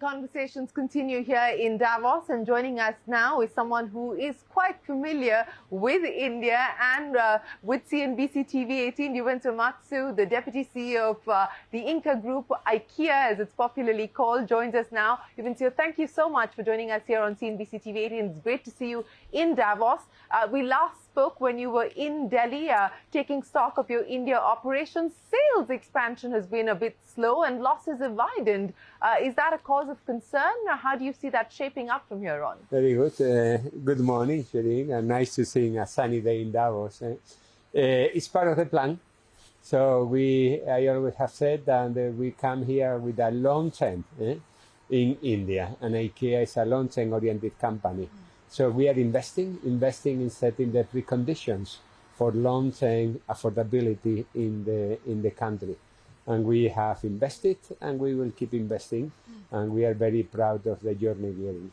conversations continue here in Davos, and joining us now is someone who is quite familiar with India and with CNBC-TV18, Juvencio Maeztu, the Deputy CEO of the Ingka Group, Ikea as it's popularly called, joins us now. Juvencio, thank you so much for joining us here on CNBC-TV18. It's great to see you in Davos. We last spoke when you were in Delhi taking stock of your India operations. Sales expansion has been a bit slow and losses have widened. Is that a cause of concern? Or how do you see that shaping up from here on? Very good. Good morning, Shereen. Nice to see a sunny day in Davos. It's part of the plan. So I always have said that we come here with a long term in India, and Ikea is a long term oriented company. So we are investing in setting the preconditions for long term affordability in the country. And we have invested, and we will keep investing, and we are very proud of the journey we are in.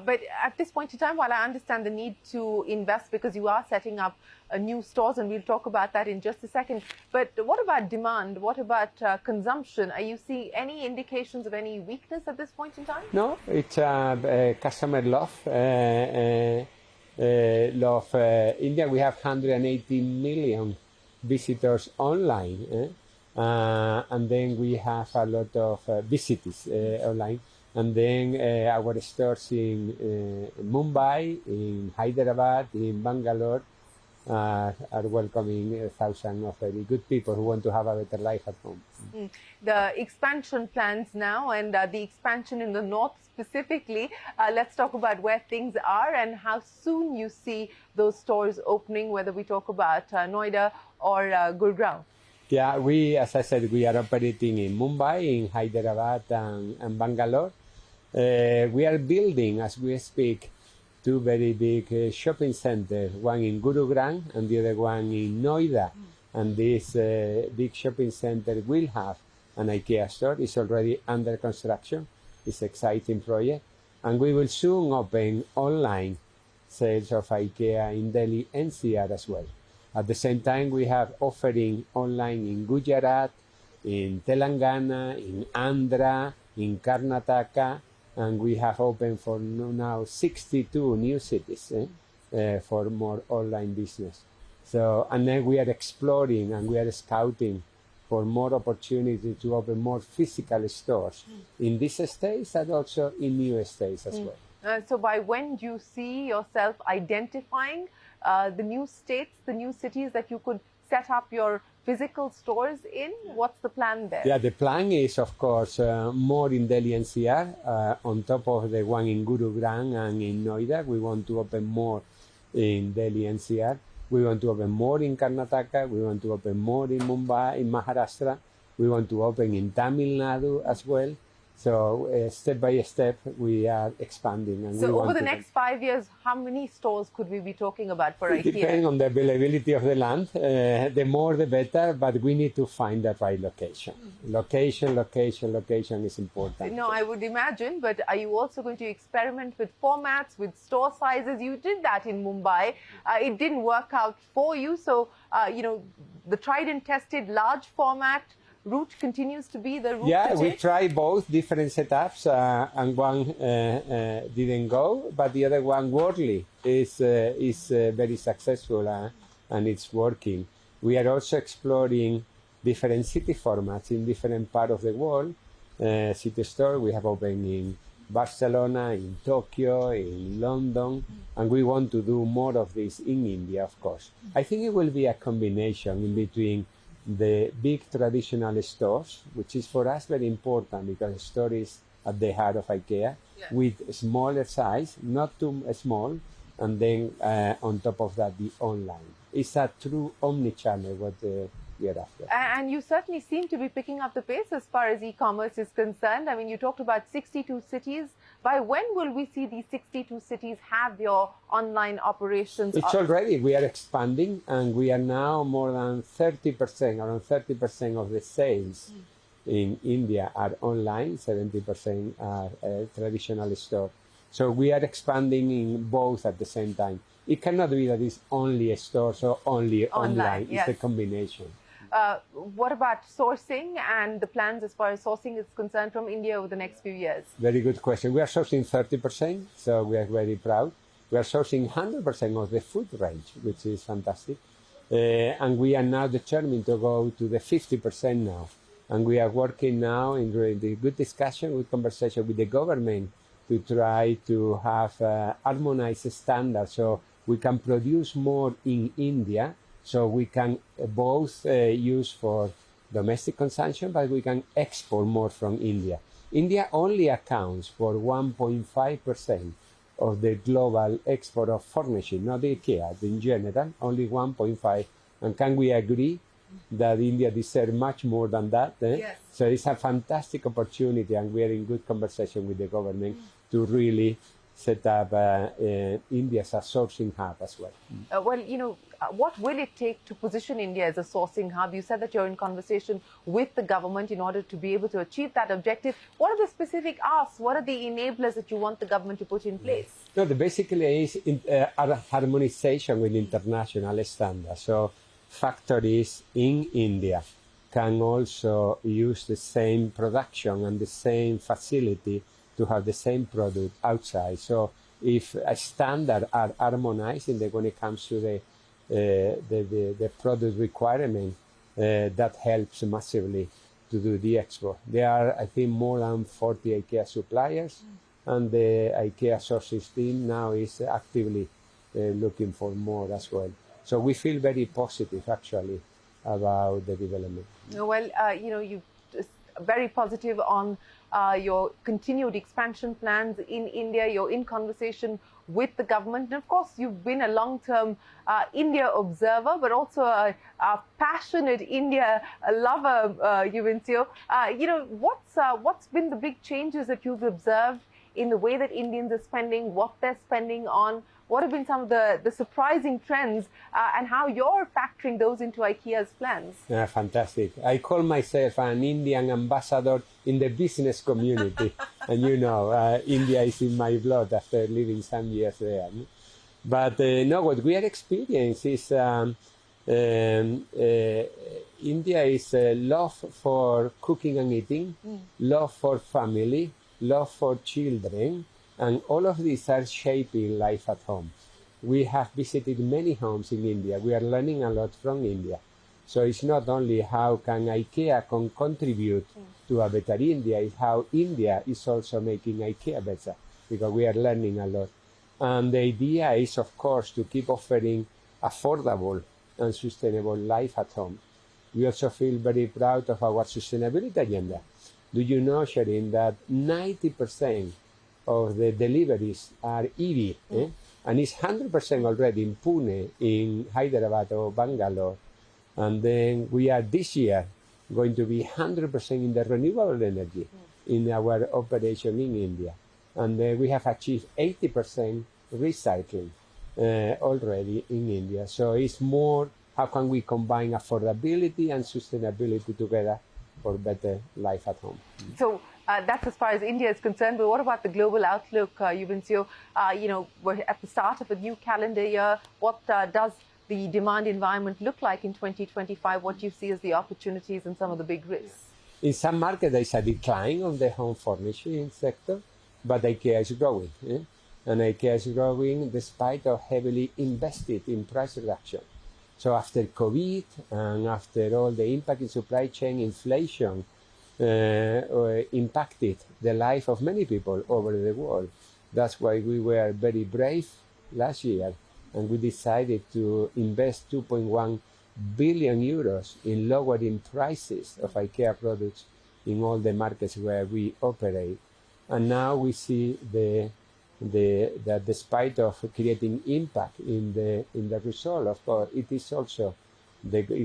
But at this point in time, while I understand the need to invest because you are setting up new stores, and we'll talk about that in just a second, but what about demand? What about consumption? Are you seeing any indications of any weakness at this point in time? No, it's customer love. India, we have 180 million visitors online. And then we have a lot of visitors online. And then our stores in Mumbai, in Hyderabad, in Bangalore are welcoming thousands of very good people who want to have a better life at home. The expansion plans now and the expansion in the north specifically, let's talk about where things are and how soon you see those stores opening, whether we talk about Noida or Gurgaon. Yeah, as I said, we are operating in Mumbai, in Hyderabad, and Bangalore. We are building, as we speak, two very big shopping centers, one in Gurugram and the other one in Noida. And this big shopping center will have an Ikea store. It's already under construction. It's an exciting project. And we will soon open online sales of Ikea in Delhi NCR as well. At the same time, we have offering online in Gujarat, in Telangana, in Andhra, in Karnataka, and we have opened for now 62 new cities for more online business. So, and then we are exploring and we are scouting for more opportunities to open more physical stores in these states and also in new states as well. So by when do you see yourself identifying the new states, the new cities that you could set up your physical stores in? What's the plan there? Yeah, the plan is, of course, more in Delhi NCR, on top of the one in Gurugram and in Noida. We want to open more in Delhi NCR. We want to open more in Karnataka. We want to open more in Mumbai, in Maharashtra. We want to open in Tamil Nadu as well. So step by step, we are expanding. And so over the next 5 years, how many stores could we be talking about for Ikea? Depending on the availability of the land, the more the better, but we need to find the right location. Location is important. No, I would imagine, but are you also going to experiment with formats, with store sizes? You did that in Mumbai. It didn't work out for you. So, the tried and tested large format route continues to be the route. Yeah, we tried both different setups, and one didn't go, but the other one, Worldly, is very successful and it's working. We are also exploring different city formats in different parts of the world. City store we have opened in Barcelona, in Tokyo, in London, and we want to do more of this in India, of course. I think it will be a combination in between the big traditional stores, which is for us very important because the store is at the heart of Ikea, with smaller size, not too small, and then on top of that, the online. It's a true omni-channel what we are after. And you certainly seem to be picking up the pace as far as e-commerce is concerned. I mean, you talked about 62 cities. By when will we see these 62 cities have your online operations? It's already, we are expanding, and we are now more than 30%, around 30% of the sales in India are online, 70% are traditional store. So we are expanding in both at the same time. It cannot be that it's only a store, so only online. It's a combination. what about sourcing and the plans as far as sourcing is concerned from India over the next few years? Very good question. We are sourcing 30%, so we are very proud. We are sourcing 100% of the food range, which is fantastic. And we are now determined to go to the 50% now. And we are working now in the good discussion, good conversation with the government to try to have harmonized standards so we can produce more in India, so we can both use for domestic consumption, but we can export more from India. India only accounts for 1.5% of the global export of furnishing, not the Ikea, in general, only 1.5. And can we agree that India deserves much more than that? Yes. So it's a fantastic opportunity, and we are in good conversation with the government to really set up India as a sourcing hub as well. What will it take to position India as a sourcing hub? You said that you're in conversation with the government in order to be able to achieve that objective. What are the specific asks? What are the enablers that you want the government to put in place? No, basically is harmonization with international standards. So factories in India can also use the same production and the same facility to have the same product outside. So if a standard are harmonized when it comes to the product requirement, that helps massively to do the export. There are, I think, more than 40 IKEA suppliers, and the IKEA sourcing team now is actively looking for more as well. So we feel very positive, actually, about the development. Well, you're very positive on your continued expansion plans in India. You're in conversation with the government. And of course, you've been a long-term India observer, but also a passionate India lover, Juvencio. What's been the big changes that you've observed in the way that Indians are spending, what they're spending on? What have been some of the surprising trends and how you're factoring those into IKEA's plans? Yeah, fantastic. I call myself an Indian ambassador in the business community. And India is in my blood after living some years there. But what we are experiencing is India is love for cooking and eating, love for family, love for children, and all of these are shaping life at home. We have visited many homes in India. We are learning a lot from India. So it's not only how can IKEA contribute to a better India, it's how India is also making IKEA better, because we are learning a lot. And the idea is, of course, to keep offering affordable and sustainable life at home. We also feel very proud of our sustainability agenda. Do you know, Shereen, that 90% of the deliveries are EV, and it's 100% already in Pune, in Hyderabad or Bangalore. And then we are this year going to be 100% in the renewable energy in our operation in India. And we have achieved 80% recycling already in India. So it's more, how can we combine affordability and sustainability together for better life at home? So that's as far as India is concerned. But what about the global outlook, Juvencio? We're at the start of a new calendar year. What does the demand environment look like in 2025? What do you see as the opportunities and some of the big risks? In some markets, there is a decline of the home furnishing sector, but IKEA is growing. And IKEA is growing despite of heavily invested in price reduction. So after COVID and after all the impact in supply chain, inflation impacted the life of many people over the world. That's why we were very brave last year, and we decided to invest 2.1 billion euros in lowering prices of IKEA products in all the markets where we operate. And now we see that despite of creating impact in the result, of course, it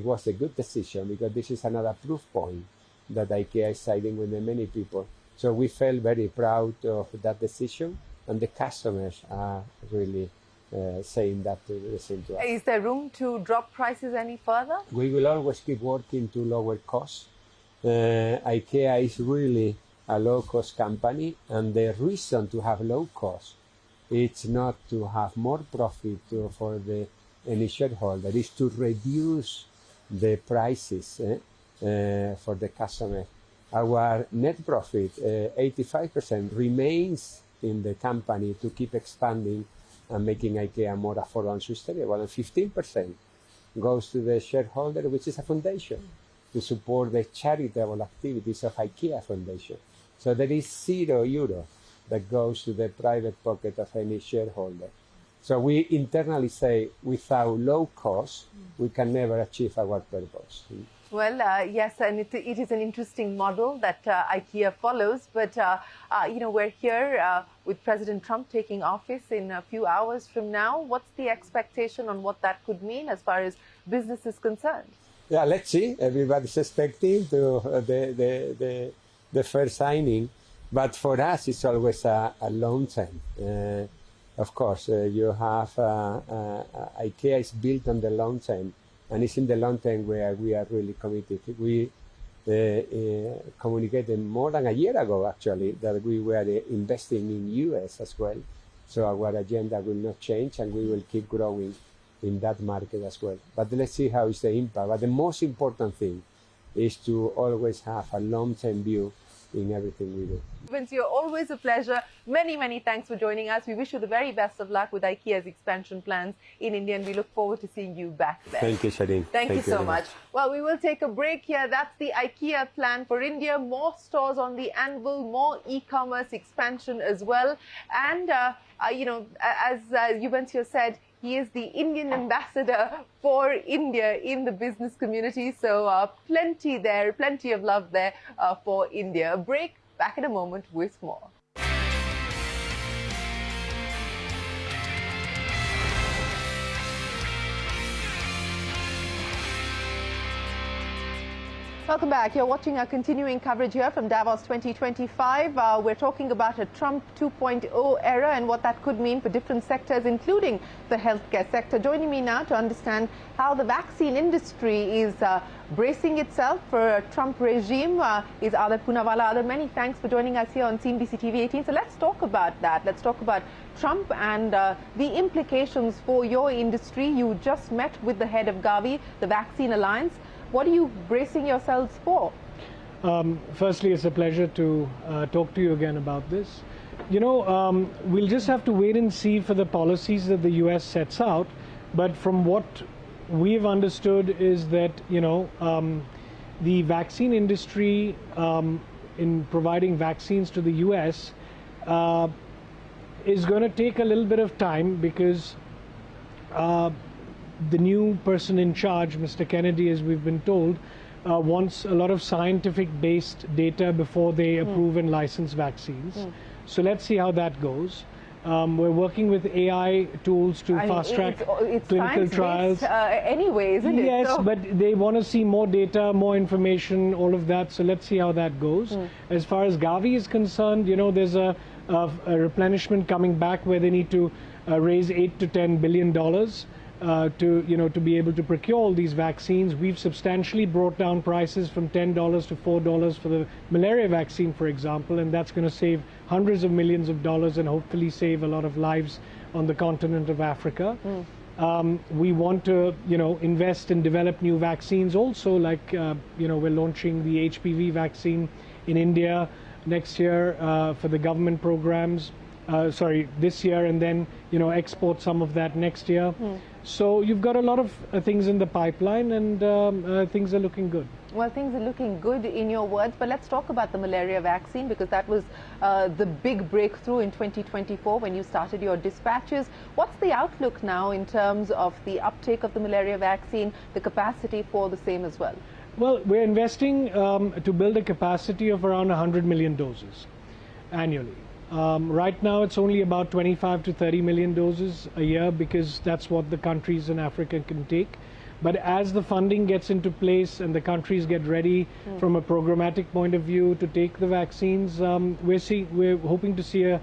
was a good decision, because this is another proof point that IKEA is siding with the many people. So we felt very proud of that decision, and the customers are really saying that to the same to us. Is there room to drop prices any further? We will always keep working to lower costs. IKEA is really a low-cost company, and the reason to have low cost, it's not to have more profit for any shareholder, it's to reduce the prices for the customer. Our net profit, 85%, remains in the company to keep expanding and making IKEA more affordable and sustainable. And 15% goes to the shareholder, which is a foundation, to support the charitable activities of IKEA Foundation. So there is €0 that goes to the private pocket of any shareholder. So we internally say, without low cost, we can never achieve our purpose. Well, yes, and it is an interesting model that IKEA follows. But, we're here with President Trump taking office in a few hours from now. What's the expectation on what that could mean as far as business is concerned? Yeah, let's see. Everybody's expecting the first signing. But for us, it's always a long term. Of course, you have IKEA is built on the long term. And it's in the long term where we are really committed. We communicated more than a year ago, actually, that we were investing in US as well. So our agenda will not change, and we will keep growing in that market as well. But let's see how is the impact. But the most important thing is to always have a long-term view in everything we do. Juvencio, always a pleasure. Many, many thanks for joining us. We wish you the very best of luck with IKEA's expansion plans in India, and we look forward to seeing you back there. Thank you, Shereen. Thank you so much. Well, we will take a break here. That's the IKEA plan for India. More stores on the anvil, more e-commerce expansion as well. And, as Juvencio said, he is the Indian ambassador for India in the business community. So plenty of love there for India. A break, back in a moment with more. Welcome back. You're watching our continuing coverage here from Davos 2025. We're talking about a Trump 2.0 era and what that could mean for different sectors, including the healthcare sector. Joining me now to understand how the vaccine industry is bracing itself for a Trump regime is Adar Poonawalla. Adar, many thanks for joining us here on CNBC-TV18. So let's talk about that. Let's talk about Trump and the implications for your industry. You just met with the head of Gavi, the Vaccine Alliance. What are you bracing yourselves for? Firstly, it's a pleasure to talk to you again about this. We'll just have to wait and see for the policies that the US sets out. But from what we've understood is that, the vaccine industry in providing vaccines to the US is going to take a little bit of time because the new person in charge, Mr. Kennedy, as we've been told, wants a lot of scientific-based data before they approve and license vaccines. So let's see how that goes. We're working with AI tools to fast-track clinical trials. Anyway, isn't it? Yes, but they want to see more data, more information, all of that. So let's see how that goes. As far as Gavi is concerned, there's a replenishment coming back where they need to raise $8 to $10 billion. To be able to procure all these vaccines. We've substantially brought down prices from $10 to $4 for the malaria vaccine, for example, and that's going to save hundreds of millions of dollars and hopefully save a lot of lives on the continent of Africa. We want to, invest and develop new vaccines also, like, we're launching the HPV vaccine in India next year for the government programs. This year, and then, export some of that next year. So you've got a lot of things in the pipeline, and things are looking good. Well, things are looking good in your words, but let's talk about the malaria vaccine, because that was the big breakthrough in 2024 when you started your dispatches. What's the outlook now in terms of the uptake of the malaria vaccine, the capacity for the same as well? Well, we're investing to build a capacity of around 100 million doses annually. Right now, it's only about 25 to 30 million doses a year because that's what the countries in Africa can take. But as the funding gets into place and the countries get ready from a programmatic point of view to take the vaccines, we're hoping to see a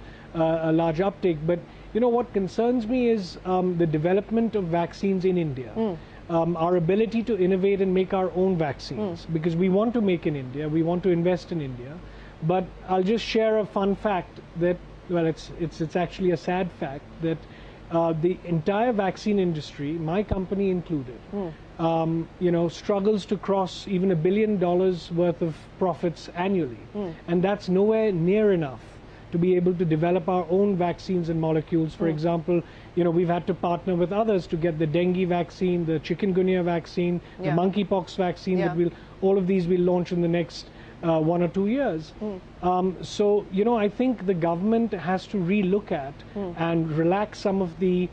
large uptake. But what concerns me is the development of vaccines in India. Our ability to innovate and make our own vaccines, because we want to make in India, we want to invest in India. But I'll just share a fun fact that, well, it's actually a sad fact that the entire vaccine industry, my company included, struggles to cross even $1 billion worth of profits annually. And that's nowhere near enough to be able to develop our own vaccines and molecules. For example, we've had to partner with others to get the dengue vaccine, the chikungunya vaccine, the monkeypox vaccine, that all of these will launch in the next 1 or 2 years. So, I think the government has to relook at and relax some of the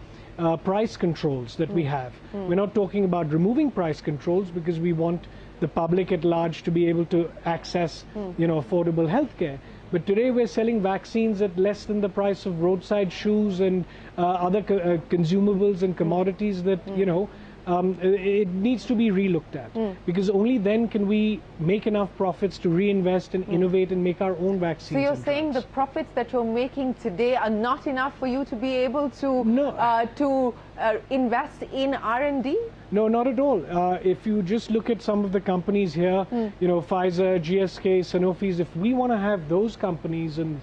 price controls that we have. We're not talking about removing price controls, because we want the public at large to be able to access, affordable healthcare. But today we're selling vaccines at less than the price of roadside shoes and other consumables and commodities that, it needs to be relooked at, because only then can we make enough profits to reinvest and innovate and make our own vaccines. So you're saying the profits that you're making today are not enough for you to be able to invest in R&D? No, not at all. If you just look at some of the companies here, Pfizer, GSK, Sanofi's, if we want to have those companies and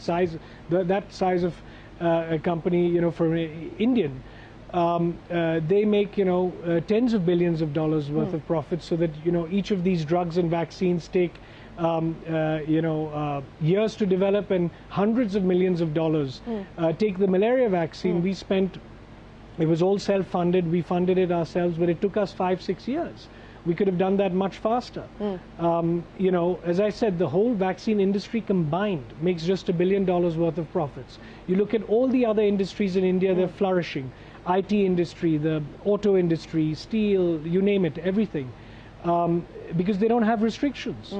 that size of a company, for an Indian, they make tens of billions of dollars worth of profits, so that each of these drugs and vaccines take years to develop and hundreds of millions of dollars. Take the malaria vaccine. We spent, it was all self-funded, we funded it ourselves, but it took us 5-6 years. We could have done that much faster. As I said, the whole vaccine industry combined makes just $1 billion worth of profits. You look at all the other industries in India, they're flourishing. IT industry, the auto industry, steel, you name it, everything, because they don't have restrictions.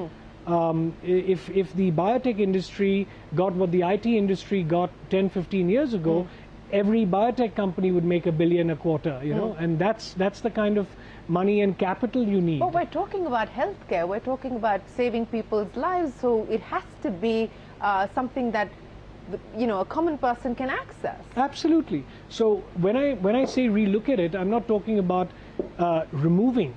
If the biotech industry got what the IT industry got 10-15 years ago, every biotech company would make $1 billion a quarter, and that's the kind of money and capital you need. But we're talking about healthcare, we're talking about saving people's lives, so it has to be something that a common person can access. Absolutely. So when I say relook at it, I'm not talking about removing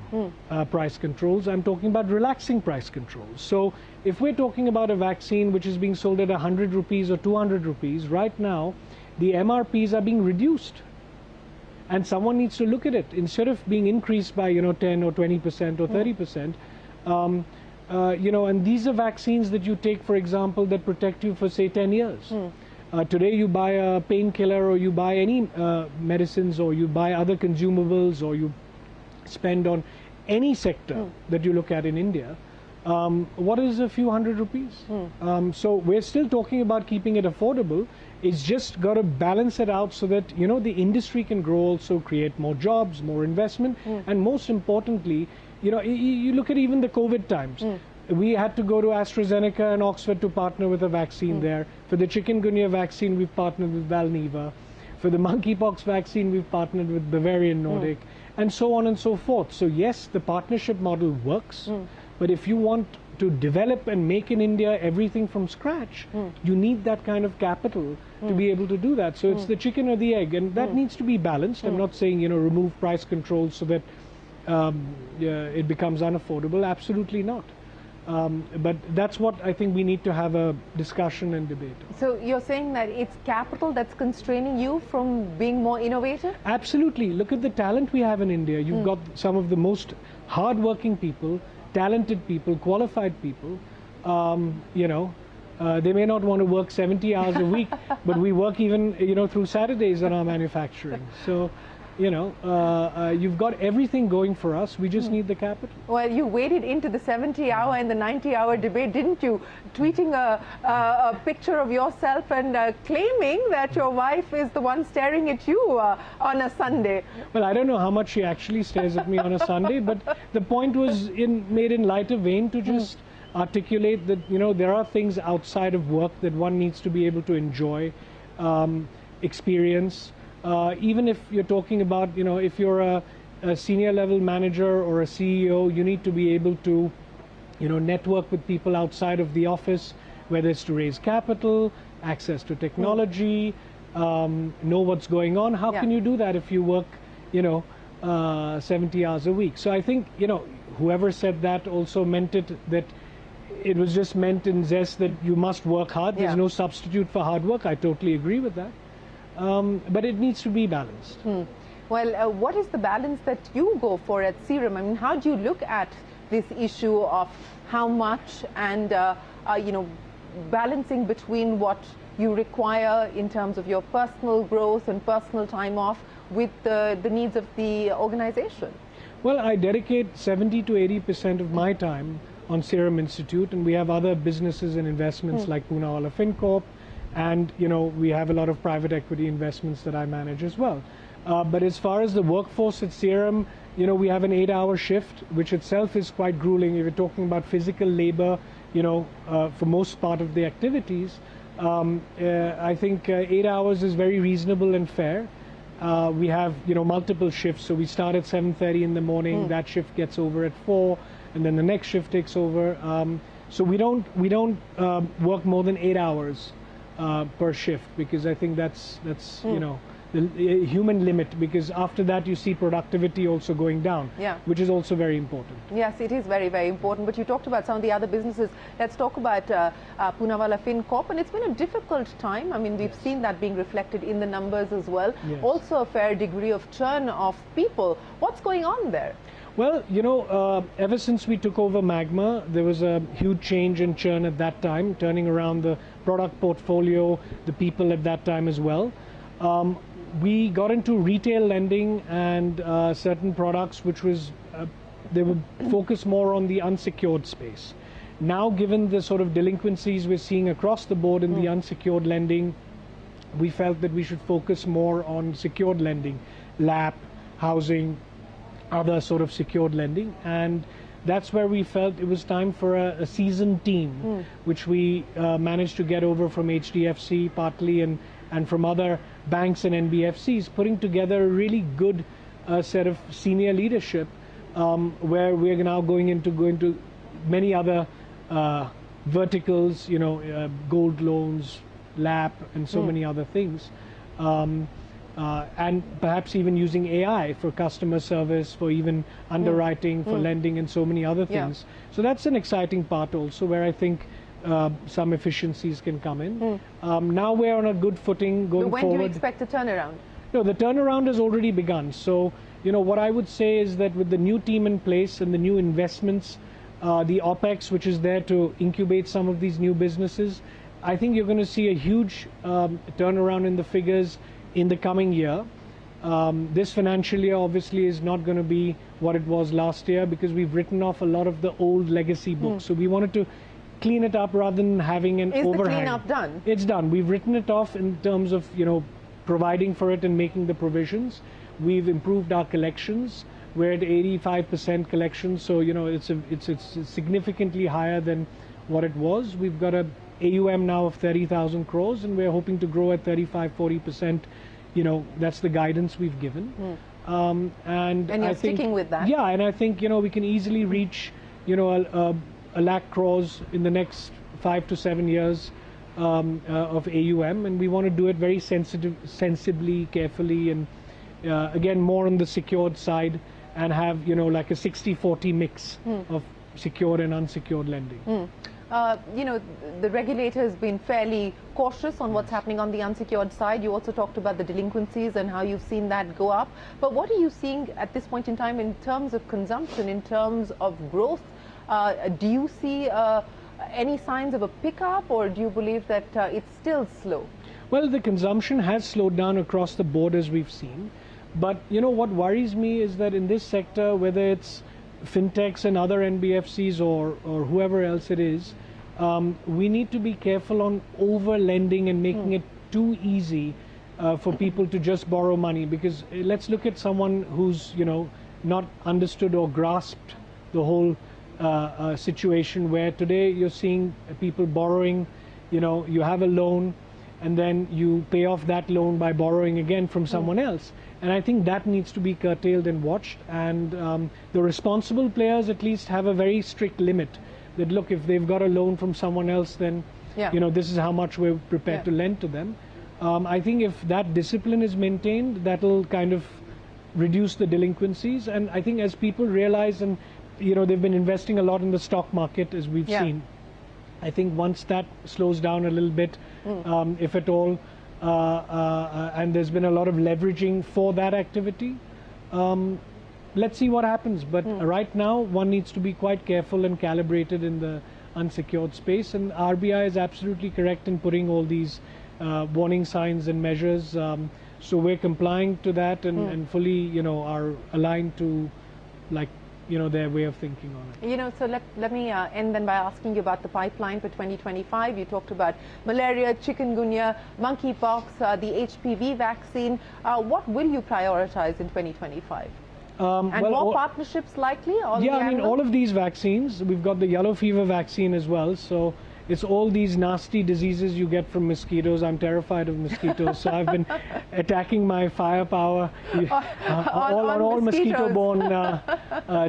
price controls. I'm talking about relaxing price controls. So if we're talking about a vaccine which is being sold at 100 rupees or 200 rupees, right now the MRPs are being reduced. And someone needs to look at it. Instead of being increased by 10 or 20% or 30%, and these are vaccines that you take, for example, that protect you for, say, 10 years. Today you buy a painkiller, or you buy any medicines, or you buy other consumables, or you spend on any sector that you look at in India. What is a few hundred rupees? So we're still talking about keeping it affordable. It's just got to balance it out so that, the industry can grow, also create more jobs, more investment, and most importantly, you look at even the COVID times. We had to go to AstraZeneca and Oxford to partner with a vaccine there. For the chikungunya vaccine, we've partnered with Valneva. For the monkeypox vaccine, we've partnered with Bavarian Nordic, and so on and so forth. So yes, the partnership model works, but if you want to develop and make in India everything from scratch, you need that kind of capital to be able to do that. So it's the chicken or the egg, and that needs to be balanced. I'm not saying, remove price controls so that it becomes unaffordable. Absolutely not. But that's what I think we need to have a discussion and debate. So you're saying that it's capital that's constraining you from being more innovative? Absolutely. Look at the talent we have in India. You've got some of the most hard-working people, talented people, qualified people. They may not want to work 70 hours a week, but we work even, through Saturdays in our manufacturing. So, you've got everything going for us. We just need the capital. Well, you waded into the 70-hour and the 90-hour debate, didn't you? Tweeting a picture of yourself and claiming that your wife is the one staring at you on a Sunday. Well, I don't know how much she actually stares at me on a Sunday, but the point was made in lighter vein to just articulate that, there are things outside of work that one needs to be able to enjoy, experience. Even if you're talking about, if you're a senior level manager or a CEO, you need to be able to, network with people outside of the office, whether it's to raise capital, access to technology, know what's going on. How can you do that if you work, 70 hours a week? So I think, whoever said that also meant that it was just meant in zest that you must work hard. There's no substitute for hard work. I totally agree with that. But it needs to be balanced. Well, what is the balance that you go for at Serum? I mean, how do you look at this issue of how much and, you know, balancing between what you require in terms of your personal growth and personal time off with the needs of the organization? Well, I dedicate 70 to 80% of my time on Serum Institute, and we have other businesses and investments like Poonawalla Fincorp, and you know, we have a lot of private equity investments that I manage as well. But as far as the workforce at Serum, you know, we have an 8-hour shift, which itself is quite grueling. If you're talking about physical labor, you know, for most part of the activities, I think 8 hours is very reasonable and fair. We have, you know, multiple shifts. So we start at 7:30 in the morning. That shift gets over at 4, and then the next shift takes over. So we don't work more than 8 hours per shift, because I think that's you know, the human limit, because after that you see productivity also going down, which is also very important. Yes, it is very, very important. But you talked about some of the other businesses. Let's talk about Poonawalla Fincorp, and it's been a difficult time. I mean, we've seen that being reflected in the numbers as well. Also a fair degree of churn of people. What's going on there? Well, you know, ever since we took over Magma, there was a huge change in churn at that time, turning around the product portfolio, the people at that time as well. We got into retail lending and certain products which was, they would focus more on the unsecured space. Now, given the sort of delinquencies we're seeing across the board in the unsecured lending, we felt that we should focus more on secured lending, LAP, housing, other sort of secured lending, and that's where we felt it was time for a seasoned team, which we managed to get over from HDFC partly and from other banks and NBFCs, putting together a really good set of senior leadership, where we're now going into many other verticals, you know, gold loans, LAP, and so many other things. And perhaps even using AI for customer service, for even underwriting, for lending, and so many other things. So that's an exciting part also, where I think some efficiencies can come in. Now we're on a good footing going forward. When do you expect a turnaround? No, the turnaround has already begun. So, you know, what I would say is that with the new team in place and the new investments, the OPEX, which is there to incubate some of these new businesses, I think you're going to see a huge turnaround in the figures in the coming year. This financial year obviously is not going to be what it was last year, because we've written off a lot of the old legacy books. So we wanted to clean it up rather than having an overhang. Is the cleanup done? It's done. We've written it off in terms of, you know, providing for it and making the provisions. We've improved our collections. We're at 85% collections, so you know it's significantly higher than what it was. We've got a AUM now of 30,000 crores, and we're hoping to grow at 35-40%. You know, that's the guidance we've given. And you're sticking with that? Yeah, and I think, you know, we can easily reach, you know, a lakh crores in the next 5 to 7 years of AUM, and we want to do it very sensibly, carefully, and again more on the secured side, and have, you know, like a 60-40 mix of secured and unsecured lending. You know, the regulator has been fairly cautious on what's happening on the unsecured side. You also talked about the delinquencies and how you've seen that go up. But what are you seeing at this point in time in terms of consumption, in terms of growth? Do you see any signs of a pickup, or do you believe that it's still slow? Well, the consumption has slowed down across the board, as we've seen. But, you know, what worries me is that in this sector, whether it's fintechs and other NBFCs or whoever else it is, we need to be careful on over lending and making it too easy for people to just borrow money. Because let's look at someone who's, you know, not understood or grasped the whole situation, where today you're seeing people borrowing, you know, you have a loan and then you pay off that loan by borrowing again from someone else. And I think that needs to be curtailed and watched. And the responsible players at least have a very strict limit that, look, if they've got a loan from someone else, then, you know, this is how much we're prepared to lend to them. I think if that discipline is maintained, that'll kind of reduce the delinquencies. And I think as people realize, and, you know, they've been investing a lot in the stock market, as we've seen. I think once that slows down a little bit, if at all, and there's been a lot of leveraging for that activity. Let's see what happens, but right now one needs to be quite careful and calibrated in the unsecured space, and RBI is absolutely correct in putting all these warning signs and measures, so we're complying to that and fully, you know, are aligned to, like, you know, their way of thinking on it. You know, so let me end then by asking you about the pipeline for 2025. You talked about malaria, chikungunya, monkeypox, the HPV vaccine. What will you prioritize in 2025? And well, more partnerships likely? Yeah, I mean, all of these vaccines. We've got the yellow fever vaccine as well. So it's all these nasty diseases you get from mosquitoes. I'm terrified of mosquitoes, so I've been attacking my firepower on all mosquito-borne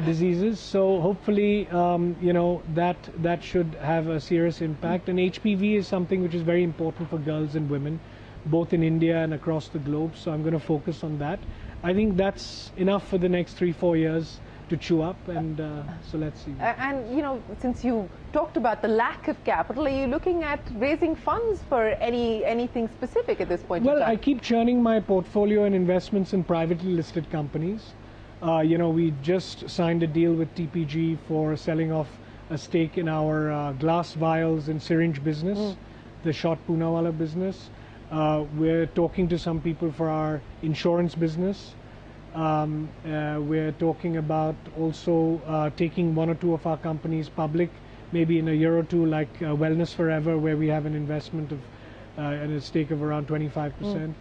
diseases. So hopefully, you know, that should have a serious impact. And HPV is something which is very important for girls and women, both in India and across the globe. So I'm going to focus on that. I think that's enough for the next 3-4 years to chew up, and so let's see. And you know, since you talked about the lack of capital, are you looking at raising funds for anything specific at this point? Well, I keep churning my portfolio and investments in privately listed companies. You know, we just signed a deal with TPG for selling off a stake in our glass vials and syringe business, the short Poonawalla business. We're talking to some people for our insurance business. We're talking about also taking 1 or 2 of our companies public, maybe in a year or two, like Wellness Forever, where we have an investment of and a stake of around 25%.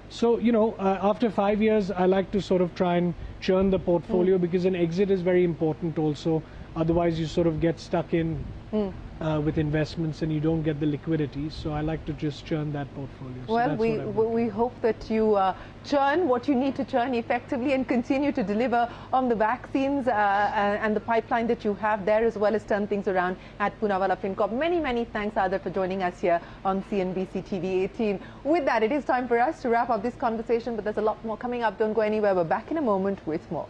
So, you know, after 5 years, I like to sort of try and churn the portfolio because an exit is very important also. Otherwise, you sort of get stuck in with investments and you don't get the liquidity. So I like to just churn that portfolio. So well, we hope that you churn what you need to churn effectively and continue to deliver on the vaccines and the pipeline that you have there, as well as turn things around at Poonawalla Fincorp. Many, many thanks, Adar, for joining us here on CNBC TV18. With that, it is time for us to wrap up this conversation, but there's a lot more coming up. Don't go anywhere. We're back in a moment with more.